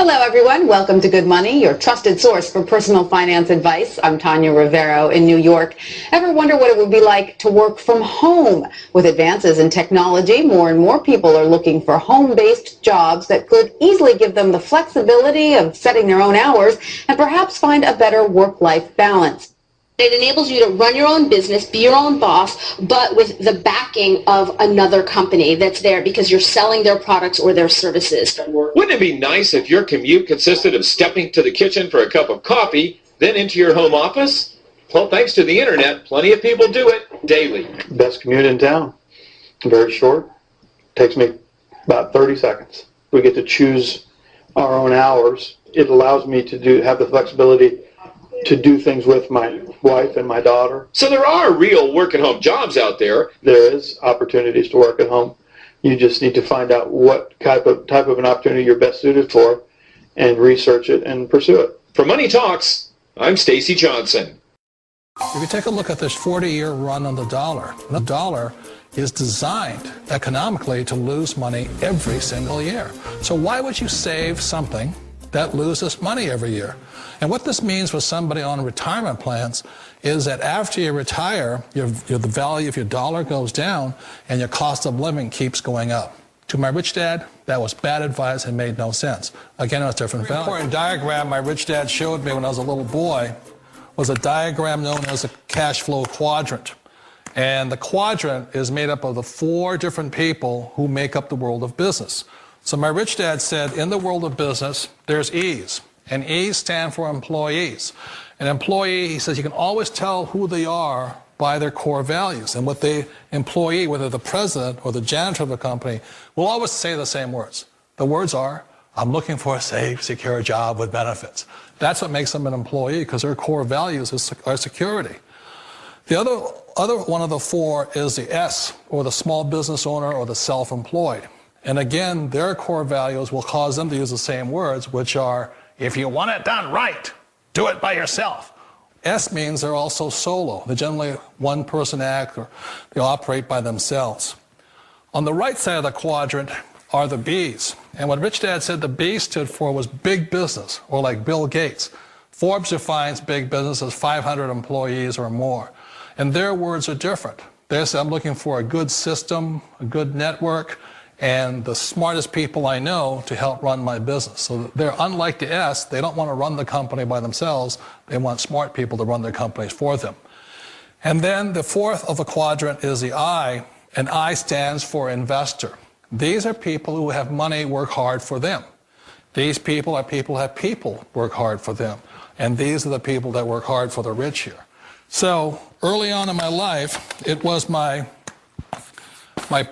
Hello, everyone. Welcome to Good Money, your trusted source for personal finance advice. I'm Tanya Rivero in New York. Ever wonder what it would be like to work from home? With advances in technology, more and more people are looking for home-based jobs that could easily give them the flexibility of setting their own hours and perhaps find a better work-life balance. It enables you to run your own business, be your own boss, but with the backing of another company that's there because you're selling their products or their services. Wouldn't it be nice if your commute consisted of stepping to the kitchen for a cup of coffee, then into your home office? Well, thanks to the internet, plenty of people do it daily. Best commute in town. Very short. Takes me about 30 seconds. We get to choose our own hours. It allows me to have the flexibility to do things with my wife and my daughter. So there are real work-at-home jobs out there. There is opportunities to work at home. You just need to find out what type of an opportunity you're best suited for and research it and pursue it. For Money Talks, I'm Stacy Johnson. If you take a look at this 40-year run on the dollar is designed economically to lose money every single year. So why would you save something that loses money every year? And what this means for somebody on retirement plans is that after you retire, the value of your dollar goes down and your cost of living keeps going up. To my rich dad, that was bad advice and made no sense. Again, it was different value. The important diagram my rich dad showed me when I was a little boy was a diagram known as a cash flow quadrant. And the quadrant is made up of the 4 different people who make up the world of business. So my rich dad said, in the world of business, there's E's. And E's stand for employees. An employee, he says, you can always tell who they are by their core values. And what the employee, whether the president or the janitor of the company, will always say the same words. The words are, I'm looking for a safe, secure job with benefits. That's what makes them an employee, because their core values are security. The other one of the 4 is the S, or the small business owner or the self-employed. And again, their core values will cause them to use the same words, which are, if you want it done right, do it by yourself. S means they're also solo. They're generally one-person act, or they operate by themselves. On the right side of the quadrant are the B's. And what Rich Dad said the B stood for was big business, or like Bill Gates. Forbes defines big business as 500 employees or more. And their words are different. They say, I'm looking for a good system, a good network, and the smartest people I know to help run my business. So they're unlike the S. They don't want to run the company by themselves. They want smart people to run their companies for them. And then the 4th of the quadrant is the I, and I stands for investor. These are people who have money work hard for them. These people are people who have people work hard for them. And these are the people that work hard for the rich here. So early on in my life, it was my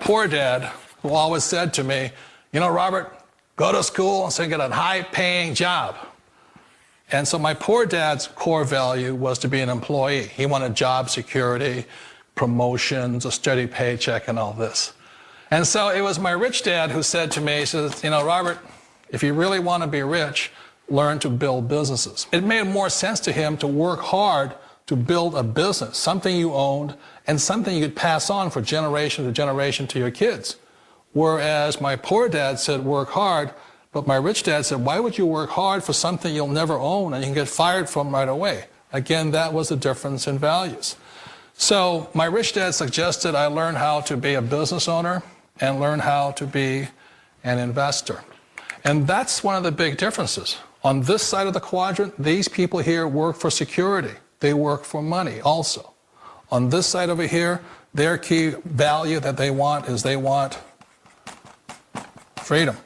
poor dad who always said to me, you know, Robert, go to school and so get a high-paying job. And so my poor dad's core value was to be an employee. He wanted job security, promotions, a steady paycheck, and all this. And so it was my rich dad who said to me, he says, you know, Robert, if you really want to be rich, learn to build businesses. It made more sense to him to work hard to build a business, something you owned, and something you could pass on for generation to generation to your kids. Whereas my poor dad said, work hard, but my rich dad said, why would you work hard for something you'll never own and you can get fired from right away? Again, that was the difference in values. So my rich dad suggested I learn how to be a business owner and learn how to be an investor. And that's one of the big differences. On this side of the quadrant, these people here work for security. They work for money also. On this side over here, their key value that they want is they want freedom.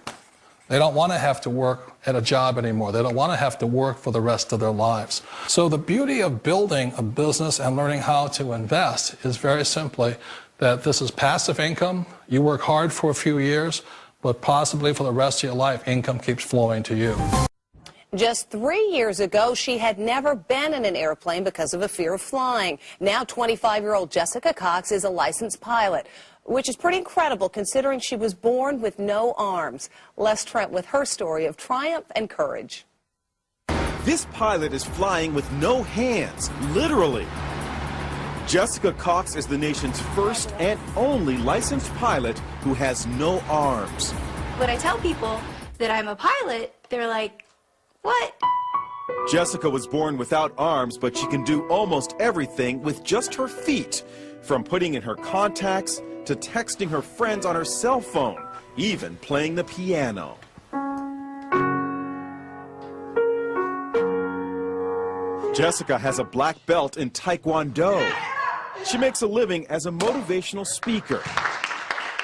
They don't want to have to work at a job anymore. They don't want to have to work for the rest of their lives. So the beauty of building a business and learning how to invest is very simply that this is passive income. You work hard for a few years, but possibly for the rest of your life, income keeps flowing to you. Just 3 years ago, she had never been in an airplane because of a fear of flying. Now 25-year-old Jessica Cox is a licensed pilot, which is pretty incredible considering she was born with no arms. Les Trent with her story of triumph and courage. This pilot is flying with no hands, literally. Jessica Cox is the nation's first and only licensed pilot who has no arms. When I tell people that I'm a pilot, They're like, what? Jessica was born without arms, but she can do almost everything with just her feet. From putting in her contacts to texting her friends on her cell phone, even playing the piano. Jessica has a black belt in Taekwondo. She makes a living as a motivational speaker,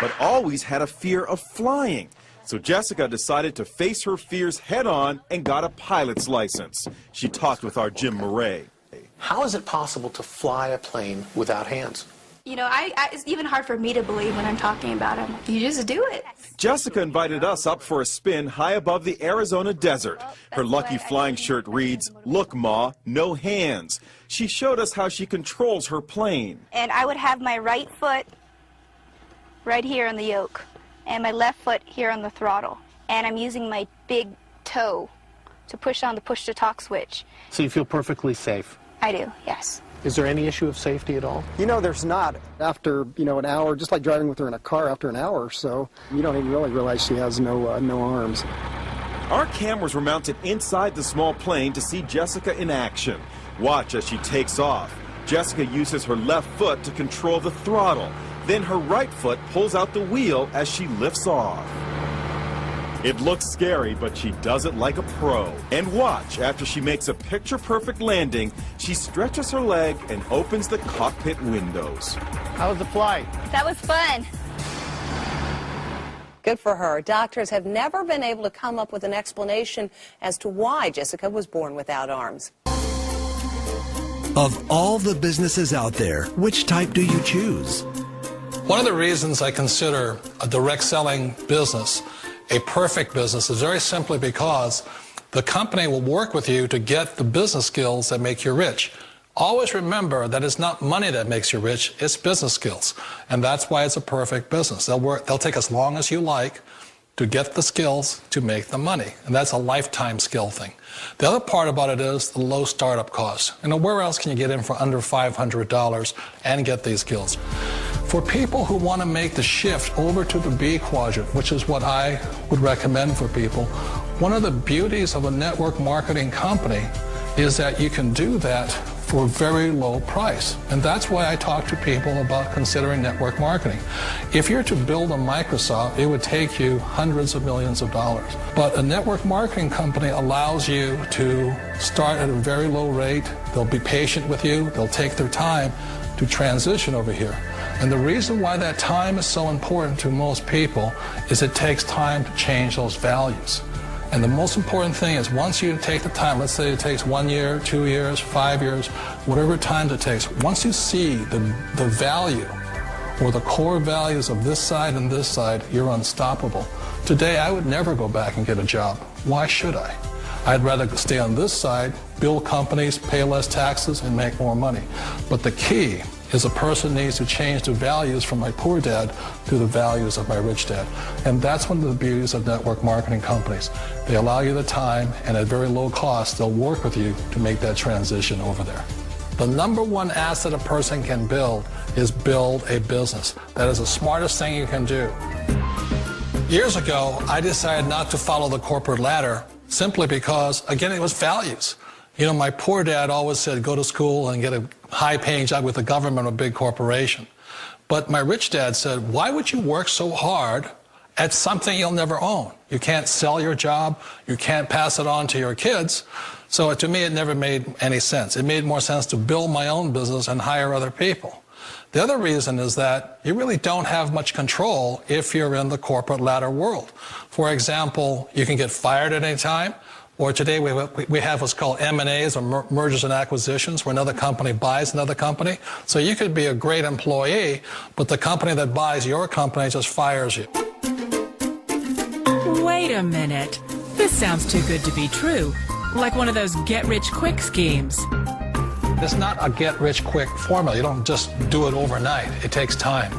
but always had a fear of flying. So Jessica decided to face her fears head-on and got a pilot's license. She talked with our Jim Murray. How is it possible to fly a plane without hands? You know, it's even hard for me to believe when I'm talking about them. You just do it. Jessica invited us up for a spin high above the Arizona desert. Her lucky flying shirt reads, "Look, Ma, no hands." She showed us how she controls her plane. And I would have my right foot right here on the yoke, and my left foot here on the throttle. And I'm using my big toe to push on the push-to-talk switch. So you feel perfectly safe? I do, yes. Is there any issue of safety at all? You know, there's not. After, an hour, just like driving with her in a car, after an hour or so, you don't even really realize she has no arms. Our cameras were mounted inside the small plane to see Jessica in action. Watch as she takes off. Jessica uses her left foot to control the throttle. Then her right foot pulls out the wheel as she lifts off. It looks scary, but she does it like a pro. And watch, after she makes a picture-perfect landing, she stretches her leg and opens the cockpit windows. How was the flight? That was fun. Good for her. Doctors have never been able to come up with an explanation as to why Jessica was born without arms. Of all the businesses out there, which type do you choose? One of the reasons I consider a direct selling business a perfect business is very simply because the company will work with you to get the business skills that make you rich. Always remember that it's not money that makes you rich, it's business skills. And that's why it's a perfect business. They'll take as long as you like to get the skills to make the money. And that's a lifetime skill thing. The other part about it is the low startup cost. Where else can you get in for under $500 and get these skills? For people who want to make the shift over to the B quadrant, which is what I would recommend for people, one of the beauties of a network marketing company is that you can do that for a very low price. And that's why I talk to people about considering network marketing. If you're to build a Microsoft, it would take you hundreds of millions of dollars. But a network marketing company allows you to start at a very low rate. They'll be patient with you. They'll take their time to transition over here. And the reason why that time is so important to most people is it takes time to change those values. And the most important thing is once you take the time, let's say it takes 1 year, 2 years, 5 years, whatever time it takes, once you see the value or the core values of this side and this side, you're unstoppable. Today, I would never go back and get a job. Why should I? I'd rather stay on this side, build companies, pay less taxes, and make more money. But the key is a person needs to change the values from my poor dad to the values of my rich dad. And that's one of the beauties of network marketing companies. They allow you the time, and at very low cost, they'll work with you to make that transition over there. The number one asset a person can build is build a business. That is the smartest thing you can do. Years ago, I decided not to follow the corporate ladder simply because, again, it was values. My poor dad always said, go to school and get a high-paying job with the government or a big corporation. But my rich dad said, why would you work so hard at something you'll never own? You can't sell your job. You can't pass it on to your kids. So to me, it never made any sense. It made more sense to build my own business and hire other people. The other reason is that you really don't have much control if you're in the corporate ladder world. For example, you can get fired at any time. Or today we have what's called M&As, or mergers and acquisitions, where another company buys another company. So you could be a great employee, but the company that buys your company just fires you. Wait a minute. This sounds too good to be true. Like one of those get-rich-quick schemes. It's not a get-rich-quick formula. You don't just do it overnight. It takes time.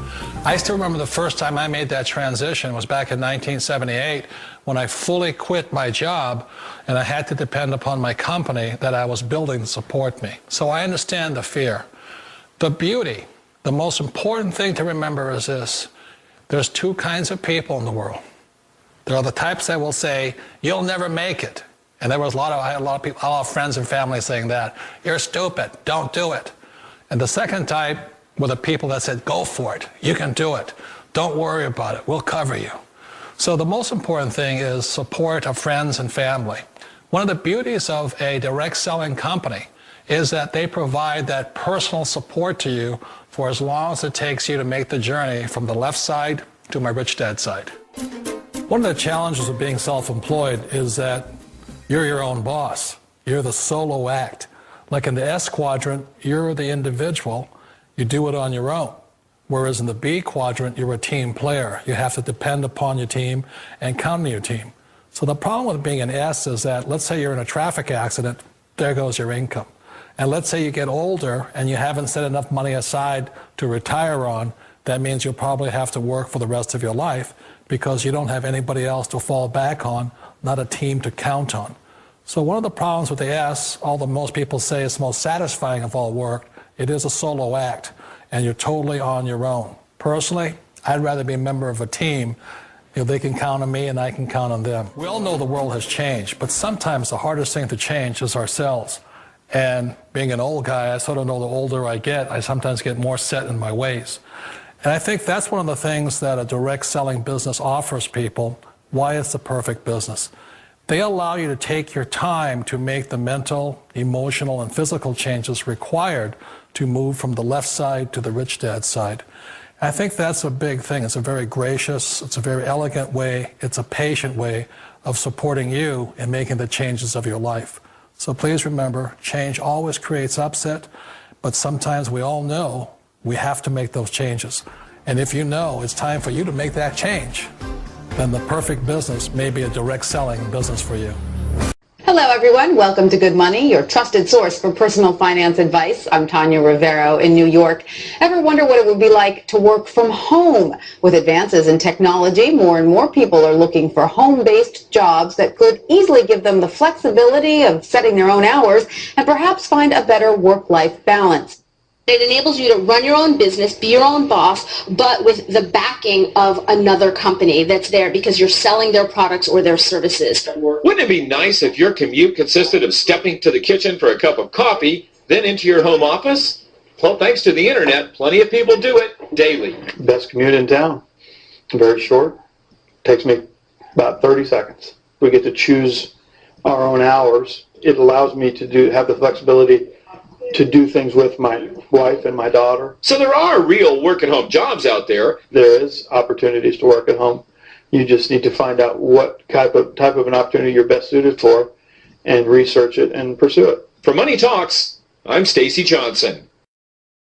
I still remember the first time I made that transition was back in 1978 when I fully quit my job and I had to depend upon my company that I was building to support me. So I understand the fear. The beauty, the most important thing to remember is this. There's two kinds of people in the world. There are the types that will say, you'll never make it. And I had a lot of people, a lot of friends and family saying that. You're stupid, don't do it. And the second type were the people that said, go for it, you can do it. Don't worry about it, we'll cover you. So the most important thing is support of friends and family. One of the beauties of a direct selling company is that they provide that personal support to you for as long as it takes you to make the journey from the left side to my rich dad side. One of the challenges of being self-employed is that you're your own boss. You're the solo act. Like in the S quadrant, you're the individual. You do it on your own. Whereas in the B quadrant, you're a team player. You have to depend upon your team and count on your team. So the problem with being an S is that, let's say you're in a traffic accident, there goes your income. And let's say you get older and you haven't set enough money aside to retire on, that means you'll probably have to work for the rest of your life because you don't have anybody else to fall back on, not a team to count on. So one of the problems with the S, although most people say it's the most satisfying of all work, it is a solo act, and you're totally on your own. Personally, I'd rather be a member of a team. You know, they can count on me and I can count on them. We all know the world has changed, but sometimes the hardest thing to change is ourselves. And being an old guy, I sort of know the older I get, I sometimes get more set in my ways. And I think that's one of the things that a direct selling business offers people, why it's the perfect business. They allow you to take your time to make the mental, emotional, and physical changes required to move from the left side to the rich dad side. I think that's a big thing. It's a very gracious, it's a very elegant way, it's a patient way of supporting you in making the changes of your life. So please remember, change always creates upset, but sometimes we all know we have to make those changes. And if you know it's time for you to make that change, then the perfect business may be a direct selling business for you. Hello, everyone. Welcome to Good Money, your trusted source for personal finance advice. I'm Tanya Rivero in New York. Ever wonder what it would be like to work from home? With advances in technology, more and more people are looking for home-based jobs that could easily give them the flexibility of setting their own hours and perhaps find a better work-life balance. It enables you to run your own business, be your own boss, but with the backing of another company that's there because you're selling their products or their services. Wouldn't it be nice if your commute consisted of stepping to the kitchen for a cup of coffee, then into your home office? Well, thanks to the internet, plenty of people do it daily. Best commute in town. Very short. Takes me about 30 seconds. We get to choose our own hours. It allows me to have the flexibility to do things with my wife and my daughter. So there are real work-at-home jobs out there. There is opportunities to work at home. You just need to find out what type of an opportunity you're best suited for and research it and pursue it. For Money Talks, I'm Stacy Johnson.